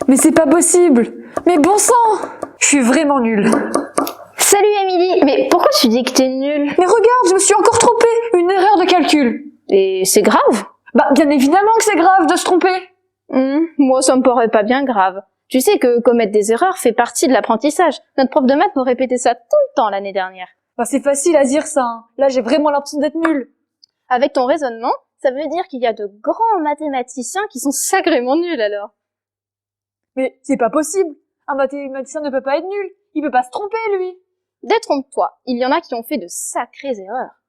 Mais c'est pas possible! Mais bon sang! Je suis vraiment nulle. Salut Émilie, mais pourquoi tu dis que t'es nulle? Mais regarde, je me suis encore trompée! Une erreur de calcul! Et c'est grave? Bah, bien évidemment que c'est grave de se tromper! Moi ça me paraît pas bien grave. Tu sais que commettre des erreurs fait partie de l'apprentissage. Notre prof de maths nous répétait ça tout le temps l'année dernière. Bah, c'est facile à dire ça, hein. Là, j'ai vraiment l'impression d'être nulle. Avec ton raisonnement, ça veut dire qu'il y a de grands mathématiciens qui sont sacrément nuls alors. Mais c'est pas possible! Un mathématicien ne peut pas être nul! Il peut pas se tromper, lui! Détrompe-toi, il y en a qui ont fait de sacrées erreurs.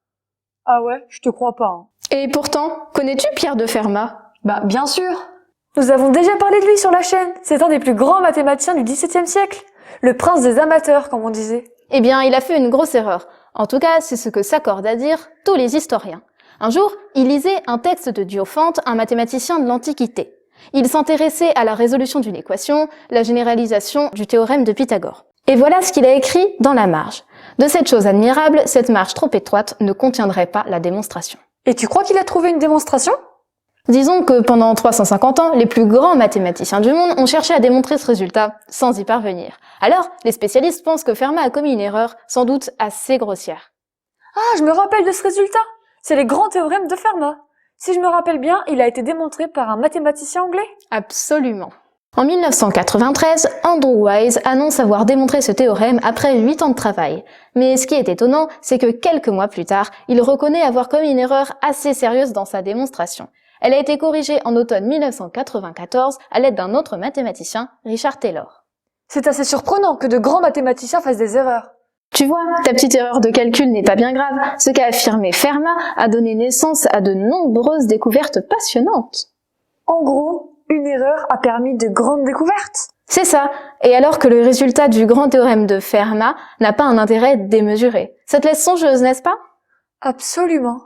Ah ouais, je te crois pas, hein. Et pourtant, connais-tu Pierre de Fermat? Bah, bien sûr! Nous avons déjà parlé de lui sur la chaîne. C'est un des plus grands mathématiciens du XVIIe siècle. Le prince des amateurs, comme on disait. Eh bien, il a fait une grosse erreur. En tout cas, c'est ce que s'accordent à dire tous les historiens. Un jour, il lisait un texte de Diophante, un mathématicien de l'Antiquité. Il s'intéressait à la résolution d'une équation, la généralisation du théorème de Pythagore. Et voilà ce qu'il a écrit dans la marge. De cette chose admirable, cette marge trop étroite ne contiendrait pas la démonstration. Et tu crois qu'il a trouvé une démonstration? Disons que pendant 350 ans, les plus grands mathématiciens du monde ont cherché à démontrer ce résultat sans y parvenir. Alors, les spécialistes pensent que Fermat a commis une erreur, sans doute assez grossière. Ah, je me rappelle de ce résultat. C'est les grands théorèmes de Fermat. Si je me rappelle bien, il a été démontré par un mathématicien anglais. Absolument. En 1993, Andrew Wise annonce avoir démontré ce théorème après 8 ans de travail. Mais ce qui est étonnant, c'est que quelques mois plus tard, il reconnaît avoir commis une erreur assez sérieuse dans sa démonstration. Elle a été corrigée en automne 1994 à l'aide d'un autre mathématicien, Richard Taylor. C'est assez surprenant que de grands mathématiciens fassent des erreurs. Tu vois, ta petite erreur de calcul n'est pas bien grave. Ce qu'a affirmé Fermat a donné naissance à de nombreuses découvertes passionnantes. En gros, une erreur a permis de grandes découvertes. C'est ça. Et alors que le résultat du grand théorème de Fermat n'a pas un intérêt démesuré. Ça te laisse songeuse, n'est-ce pas? Absolument.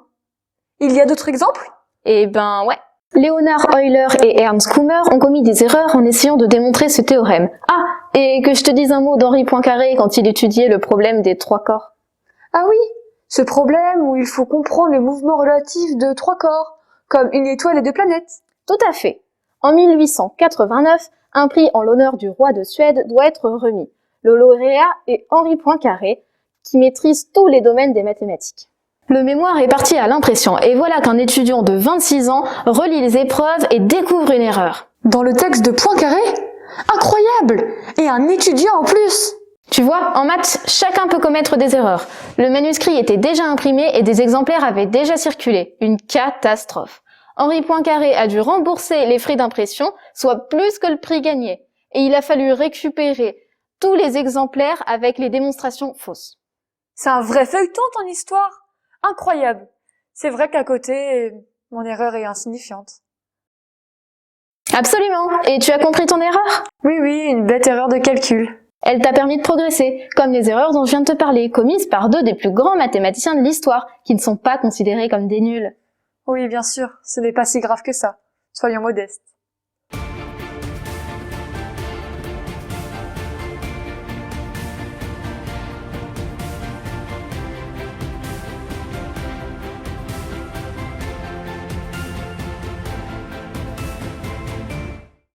Il y a d'autres exemples? Eh ben ouais. Leonhard Euler et Ernst Kummer ont commis des erreurs en essayant de démontrer ce théorème. Ah, et que je te dise un mot d'Henri Poincaré quand il étudiait le problème des trois corps. Ah oui, ce problème où il faut comprendre le mouvement relatif de trois corps, comme une étoile et deux planètes. Tout à fait. En 1889, un prix en l'honneur du roi de Suède doit être remis. Le lauréat est Henri Poincaré, qui maîtrise tous les domaines des mathématiques. Le mémoire est parti à l'impression, et voilà qu'un étudiant de 26 ans relit les épreuves et découvre une erreur. Dans le texte de Poincaré? Incroyable! Et un étudiant en plus! Tu vois, en maths, chacun peut commettre des erreurs. Le manuscrit était déjà imprimé et des exemplaires avaient déjà circulé. Une catastrophe. Henri Poincaré a dû rembourser les frais d'impression, soit plus que le prix gagné. Et il a fallu récupérer tous les exemplaires avec les démonstrations fausses. C'est un vrai feuilleton ton histoire! Incroyable! C'est vrai qu'à côté, mon erreur est insignifiante. Absolument. Et tu as compris ton erreur? Oui, une bête erreur de calcul. Elle t'a permis de progresser, comme les erreurs dont je viens de te parler, commises par deux des plus grands mathématiciens de l'histoire, qui ne sont pas considérés comme des nuls. Oui, bien sûr, ce n'est pas si grave que ça. Soyons modestes.